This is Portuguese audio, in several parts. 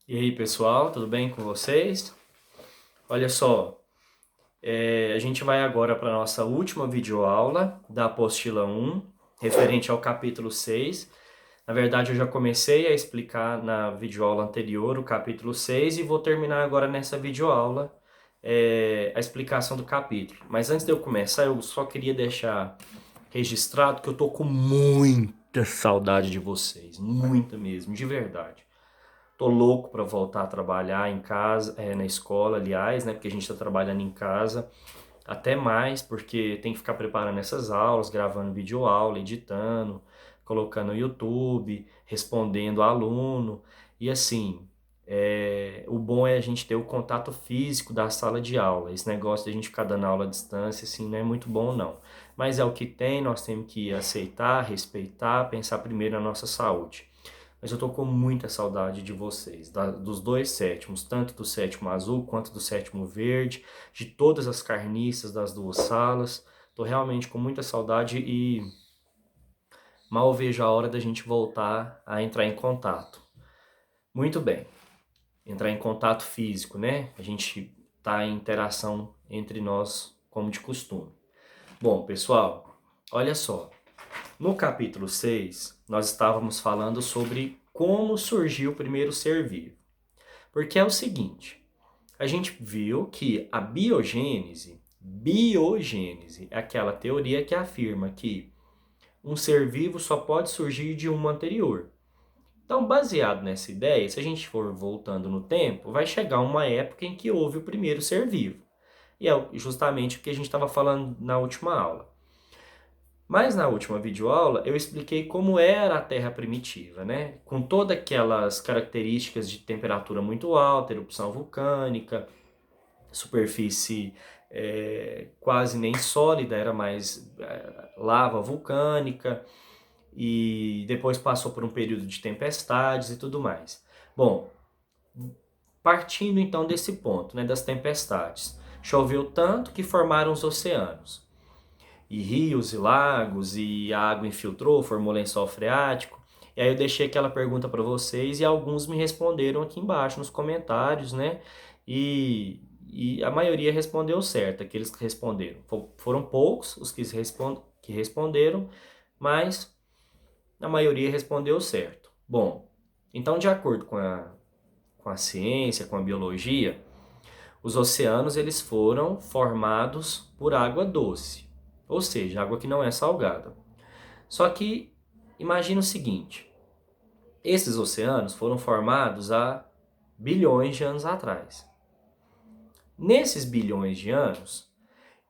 E aí, pessoal, tudo bem com vocês? Olha só, a gente vai agora para a nossa última videoaula da apostila 1, referente ao capítulo 6. Na verdade, eu já comecei a explicar na videoaula anterior o capítulo 6 e vou terminar agora nessa videoaula a explicação do capítulo. Mas antes de eu começar, eu só queria deixar registrado que eu tô com muita saudade de vocês, muita mesmo, de verdade. Tô louco para voltar a trabalhar em casa, na escola, aliás, né? Porque a gente está trabalhando em casa, até mais, porque tem que ficar preparando essas aulas, gravando videoaula, editando, colocando no YouTube, respondendo aluno. E assim, o bom é a gente ter o contato físico da sala de aula. Esse negócio de a gente ficar dando aula à distância, assim, não é muito bom, não. Mas é o que tem, nós temos que aceitar, respeitar, pensar primeiro na nossa saúde. Mas eu tô com muita saudade de vocês, dos dois sétimos, tanto do sétimo azul quanto do sétimo verde, de todas as carniças das duas salas. Tô realmente com muita saudade e mal vejo a hora da gente voltar a entrar em contato. Muito bem, entrar em contato físico, né? A gente tá em interação entre nós como de costume. Bom, pessoal, olha só. No capítulo 6, nós estávamos falando sobre como surgiu o primeiro ser vivo. Porque é o seguinte, a gente viu que a biogênese é aquela teoria que afirma que um ser vivo só pode surgir de uma anterior. Então, baseado nessa ideia, se a gente for voltando no tempo, vai chegar uma época em que houve o primeiro ser vivo. E é justamente o que a gente estava falando na última aula. Mas na última videoaula eu expliquei como era a Terra primitiva, né? Com todas aquelas características de temperatura muito alta, erupção vulcânica, superfície quase nem sólida, era mais lava vulcânica, e depois passou por um período de tempestades e tudo mais. Bom, partindo então desse ponto, né, das tempestades, choveu tanto que formaram os oceanos e rios e lagos, e a água infiltrou, formou lençol freático. E aí eu deixei aquela pergunta para vocês e alguns me responderam aqui embaixo nos comentários, né? E a maioria respondeu certo, aqueles que responderam. Foram poucos os que responderam, mas a maioria respondeu certo. Bom, então de acordo com a ciência, com a biologia, os oceanos eles foram formados por água doce, ou seja, água que não é salgada. Só que imagina o seguinte: esses oceanos foram formados há bilhões de anos atrás. Nesses bilhões de anos,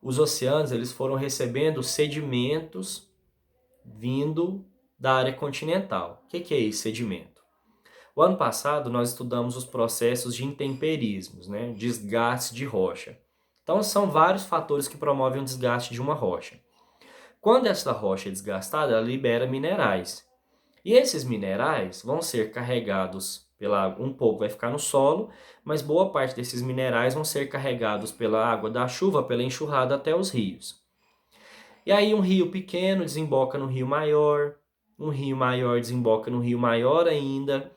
os oceanos eles foram recebendo sedimentos vindo da área continental. O que é esse sedimento? O ano passado nós estudamos os processos de intemperismos, né? Desgaste de rocha. Então são vários fatores que promovem o desgaste de uma rocha. Quando essa rocha é desgastada, ela libera minerais. E esses minerais vão ser carregados pela água, um pouco vai ficar no solo, mas boa parte desses minerais vão ser carregados pela água da chuva, pela enxurrada até os rios. E aí um rio pequeno desemboca no rio maior, um rio maior desemboca no rio maior ainda,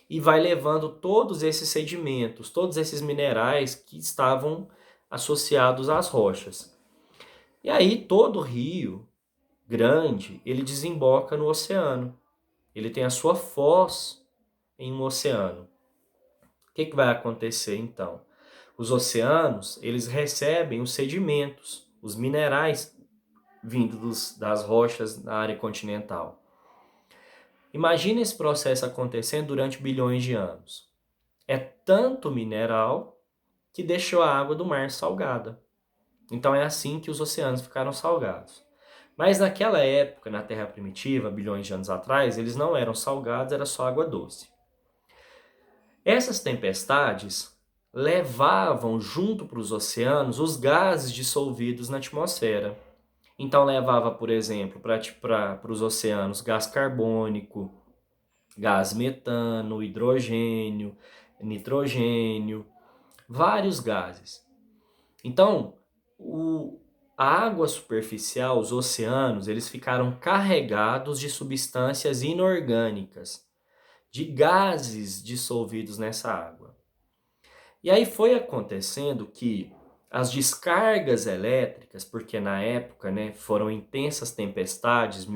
e vai levando todos esses sedimentos, todos esses minerais que estavam associados às rochas. E aí todo rio grande, ele desemboca no oceano. Ele tem a sua foz em um oceano. O que vai acontecer então? Os oceanos, eles recebem os sedimentos, os minerais vindos das rochas na área continental. Imagina esse processo acontecendo durante bilhões de anos. É tanto mineral que deixou a água do mar salgada. Então é assim que os oceanos ficaram salgados. Mas naquela época, na Terra primitiva, bilhões de anos atrás, eles não eram salgados, era só água doce. Essas tempestades levavam junto para os oceanos os gases dissolvidos na atmosfera. Então levava, por exemplo, para os oceanos gás carbônico, gás metano, hidrogênio, nitrogênio, vários gases. Então, a água superficial, os oceanos, eles ficaram carregados de substâncias inorgânicas, de gases dissolvidos nessa água. E aí foi acontecendo que as descargas elétricas, porque na época, né, foram intensas tempestades,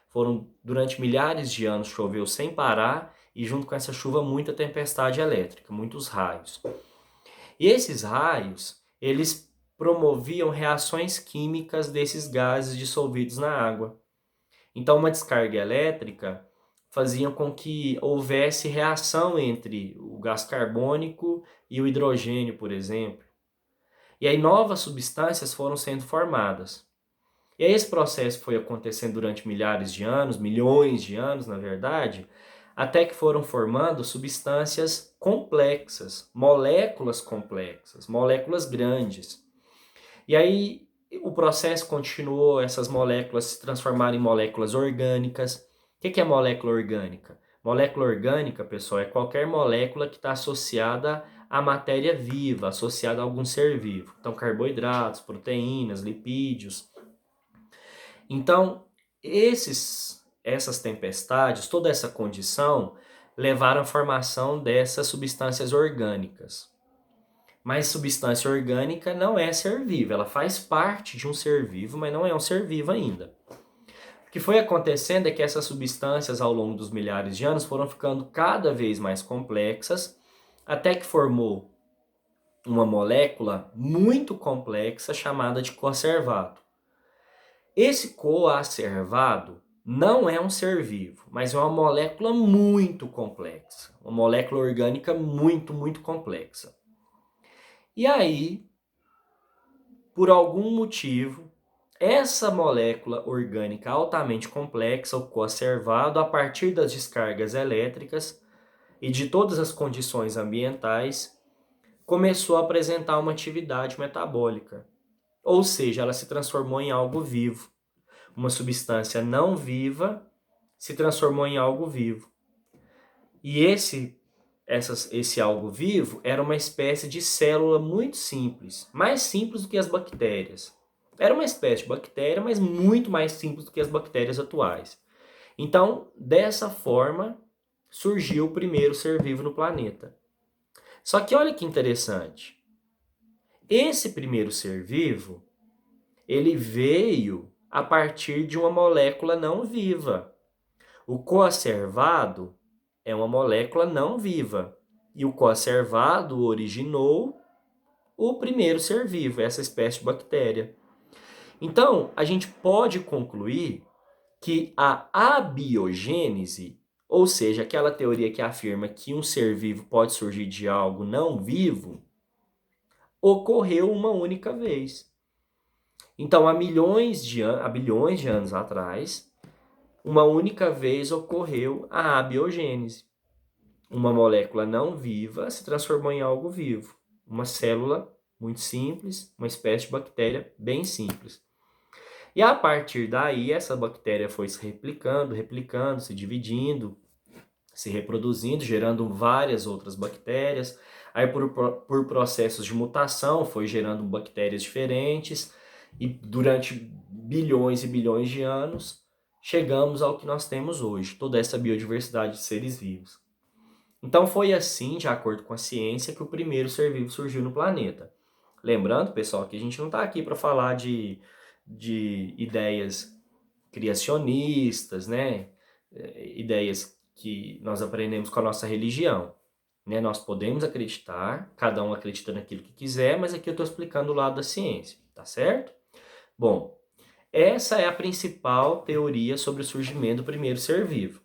foram durante milhares de anos choveu sem parar e junto com essa chuva muita tempestade elétrica, muitos raios. E esses raios, eles promoviam reações químicas desses gases dissolvidos na água. Então uma descarga elétrica fazia com que houvesse reação entre o gás carbônico e o hidrogênio, por exemplo. E aí novas substâncias foram sendo formadas. E aí esse processo foi acontecendo durante milhares de anos, milhões de anos, na verdade, até que foram formando substâncias complexas, moléculas grandes. E aí o processo continuou, essas moléculas se transformaram em moléculas orgânicas. O que é molécula orgânica? Molécula orgânica, pessoal, é qualquer molécula que está associada à matéria viva, associada a algum ser vivo. Então, carboidratos, proteínas, lipídios. Então, essas tempestades, toda essa condição, levaram à formação dessas substâncias orgânicas. Mas substância orgânica não é ser vivo, ela faz parte de um ser vivo, mas não é um ser vivo ainda. O que foi acontecendo é que essas substâncias, ao longo dos milhares de anos, foram ficando cada vez mais complexas, até que formou uma molécula muito complexa chamada de coacervado. Esse coacervado não é um ser vivo, mas é uma molécula muito complexa, uma molécula orgânica muito, muito complexa. E aí, por algum motivo, essa molécula orgânica altamente complexa, o coacervado, a partir das descargas elétricas e de todas as condições ambientais, começou a apresentar uma atividade metabólica. Ou seja, ela se transformou em algo vivo. Uma substância não viva se transformou em algo vivo. E esse algo vivo era uma espécie de célula muito simples, mais simples do que as bactérias. Era uma espécie de bactéria, mas muito mais simples do que as bactérias atuais. Então, dessa forma, surgiu o primeiro ser vivo no planeta. Só que olha que interessante. Esse primeiro ser vivo, ele veio a partir de uma molécula não viva. O coacervado é uma molécula não viva. E o coacervado originou o primeiro ser vivo, essa espécie de bactéria. Então, a gente pode concluir que a abiogênese, ou seja, aquela teoria que afirma que um ser vivo pode surgir de algo não vivo, ocorreu uma única vez. Então, há bilhões de anos atrás, uma única vez ocorreu a abiogênese. Uma molécula não viva se transformou em algo vivo. Uma célula muito simples, uma espécie de bactéria bem simples. E a partir daí, essa bactéria foi se replicando, se dividindo, se reproduzindo, gerando várias outras bactérias. Aí, por processos de mutação, foi gerando bactérias diferentes. E durante bilhões e bilhões de anos, chegamos ao que nós temos hoje, toda essa biodiversidade de seres vivos. Então foi assim, de acordo com a ciência, que o primeiro ser vivo surgiu no planeta. Lembrando, pessoal, que a gente não está aqui para falar de ideias criacionistas, né? Ideias que nós aprendemos com a nossa religião. Né? Nós podemos acreditar, cada um acredita naquilo que quiser, mas aqui eu estou explicando o lado da ciência, tá certo? Bom, essa é a principal teoria sobre o surgimento do primeiro ser vivo.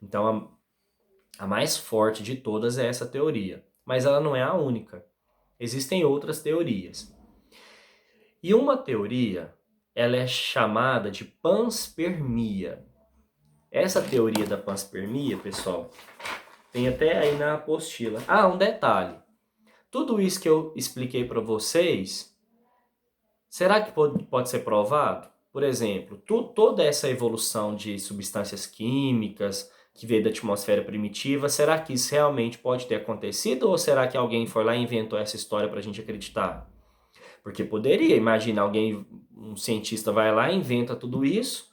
Então, a mais forte de todas é essa teoria, mas ela não é a única. Existem outras teorias. E uma teoria, ela é chamada de panspermia. Essa teoria da panspermia, pessoal, tem até aí na apostila. Ah, um detalhe. Tudo isso que eu expliquei para vocês, será que pode ser provado? Por exemplo, toda essa evolução de substâncias químicas que veio da atmosfera primitiva, será que isso realmente pode ter acontecido ou será que alguém foi lá e inventou essa história para a gente acreditar? Porque poderia, imagina, um cientista vai lá, inventa tudo isso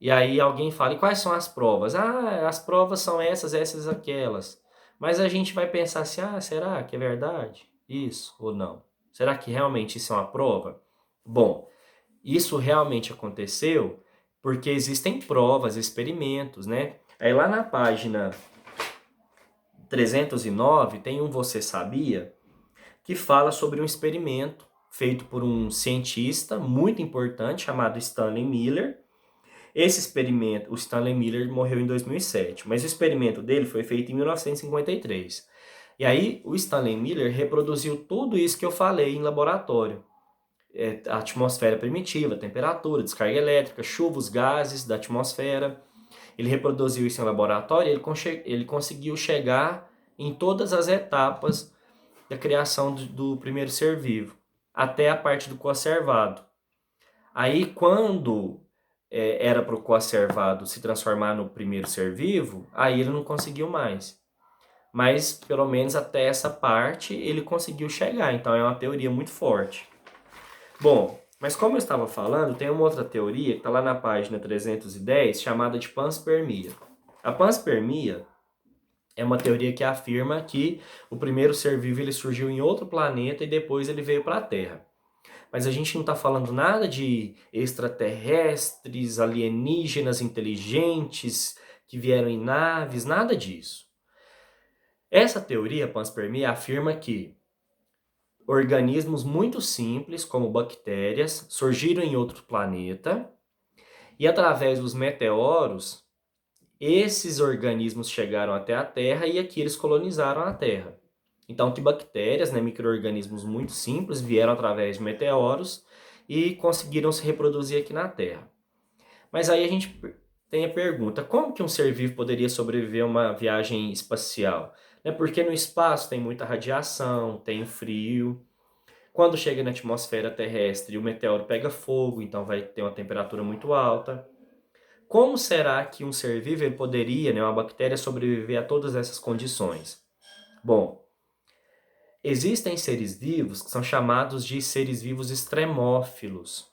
E aí alguém fala, e quais são as provas? Ah, as provas são essas, essas, aquelas. Mas a gente vai pensar assim, ah, será que é verdade? Isso ou não? Será que realmente isso é uma prova? Bom, isso realmente aconteceu porque existem provas, experimentos, né? Aí lá na página 309 tem um Você Sabia? Que fala sobre um experimento feito por um cientista muito importante chamado Stanley Miller. Esse experimento, o Stanley Miller morreu em 2007, mas o experimento dele foi feito em 1953. E aí o Stanley Miller reproduziu tudo isso que eu falei em laboratório. A atmosfera primitiva, temperatura, descarga elétrica, chuva, os gases da atmosfera. Ele reproduziu isso em laboratório e ele conseguiu chegar em todas as etapas da criação do primeiro ser vivo, até a parte do coacervado. Aí, quando era para o coacervado se transformar no primeiro ser vivo, aí ele não conseguiu mais. Mas, pelo menos até essa parte, ele conseguiu chegar. Então, é uma teoria muito forte. Bom, mas como eu estava falando, tem uma outra teoria que está lá na página 310, chamada de panspermia. A panspermia é uma teoria que afirma que o primeiro ser vivo ele surgiu em outro planeta e depois ele veio para a Terra. Mas a gente não está falando nada de extraterrestres, alienígenas inteligentes que vieram em naves, nada disso. Essa teoria, panspermia, afirma que organismos muito simples, como bactérias, surgiram em outro planeta e através dos meteoros, esses organismos chegaram até a Terra e aqui eles colonizaram a Terra. Então, que bactérias, né, micro-organismos muito simples, vieram através de meteoros e conseguiram se reproduzir aqui na Terra. Mas aí a gente tem a pergunta, como que um ser vivo poderia sobreviver a uma viagem espacial? Porque no espaço tem muita radiação, tem frio. Quando chega na atmosfera terrestre, o meteoro pega fogo, então vai ter uma temperatura muito alta. Como será que um ser vivo ele poderia, né, uma bactéria, sobreviver a todas essas condições? Bom, existem seres vivos que são chamados de seres vivos extremófilos.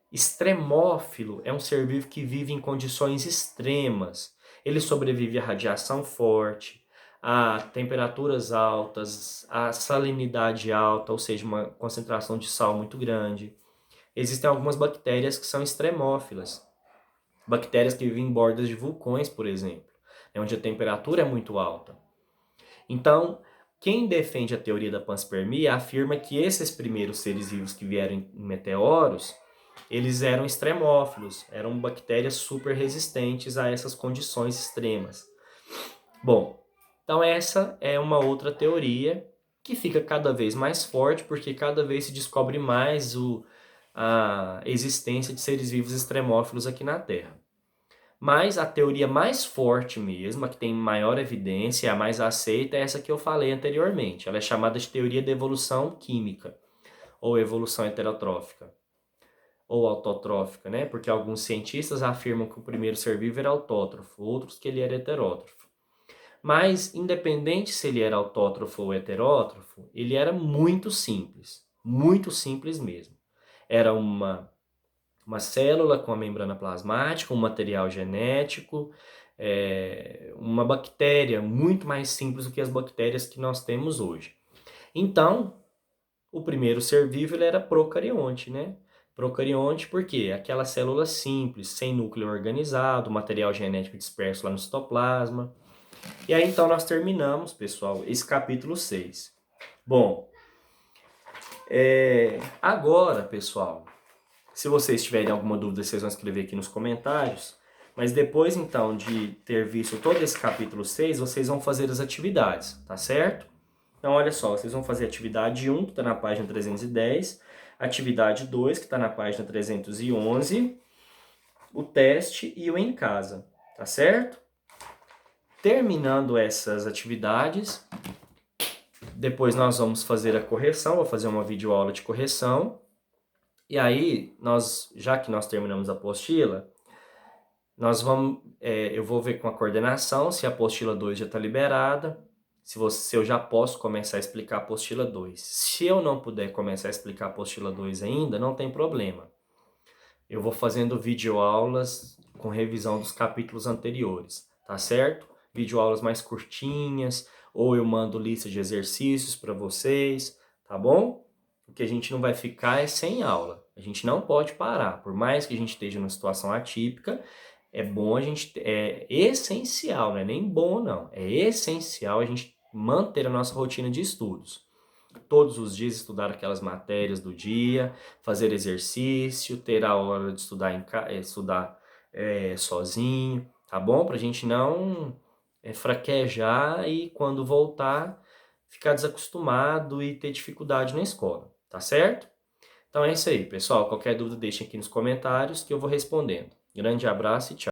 Extremófilo é um ser vivo que vive em condições extremas. Ele sobrevive a radiação forte, a temperaturas altas, a salinidade alta, ou seja, uma concentração de sal muito grande. Existem algumas bactérias que são extremófilas. Bactérias que vivem em bordas de vulcões, por exemplo, onde a temperatura é muito alta. Então, quem defende a teoria da panspermia afirma que esses primeiros seres vivos que vieram em meteoros, eles eram extremófilos, eram bactérias super resistentes a essas condições extremas. Bom, então essa é uma outra teoria que fica cada vez mais forte, porque cada vez se descobre mais a existência de seres vivos extremófilos aqui na Terra. Mas a teoria mais forte mesmo, a que tem maior evidência, a mais aceita, é essa que eu falei anteriormente. Ela é chamada de teoria da evolução química, ou evolução heterotrófica, ou autotrófica, né? Porque alguns cientistas afirmam que o primeiro ser vivo era autótrofo, outros que ele era heterótrofo. Mas, independente se ele era autótrofo ou heterótrofo, ele era muito simples mesmo. Era uma célula com a membrana plasmática, um material genético, uma bactéria muito mais simples do que as bactérias que nós temos hoje. Então, o primeiro ser vivo ele era procarionte, né? Procarionte porque aquela célula simples, sem núcleo organizado, material genético disperso lá no citoplasma. E aí então nós terminamos, pessoal, esse capítulo 6. Bom, agora, pessoal, se vocês tiverem alguma dúvida, vocês vão escrever aqui nos comentários. Mas depois, então, de ter visto todo esse capítulo 6, vocês vão fazer as atividades, tá certo? Então, olha só, vocês vão fazer a atividade 1, que está na página 310, atividade 2, que está na página 311, o teste e o em casa, tá certo? Terminando essas atividades, depois nós vamos fazer a correção, vou fazer uma videoaula de correção. E aí, já que nós terminamos a apostila, eu vou ver com a coordenação se a apostila 2 já está liberada, se eu já posso começar a explicar a apostila 2. Se eu não puder começar a explicar a apostila 2 ainda, não tem problema. eu vou fazendo videoaulas com revisão dos capítulos anteriores, tá certo? Videoaulas mais curtinhas, ou eu mando lista de exercícios para vocês, tá bom? O que a gente não vai ficar é sem aula. A gente não pode parar, por mais que a gente esteja numa situação atípica, é bom a gente, é essencial, não é nem bom não, é essencial a gente manter a nossa rotina de estudos. Todos os dias estudar aquelas matérias do dia, fazer exercício, ter a hora de estudar, estudar sozinho, tá bom? Pra gente não fraquejar e quando voltar ficar desacostumado e ter dificuldade na escola, tá certo? Então é isso aí, pessoal. Qualquer dúvida deixem aqui nos comentários que eu vou respondendo. Grande abraço e tchau.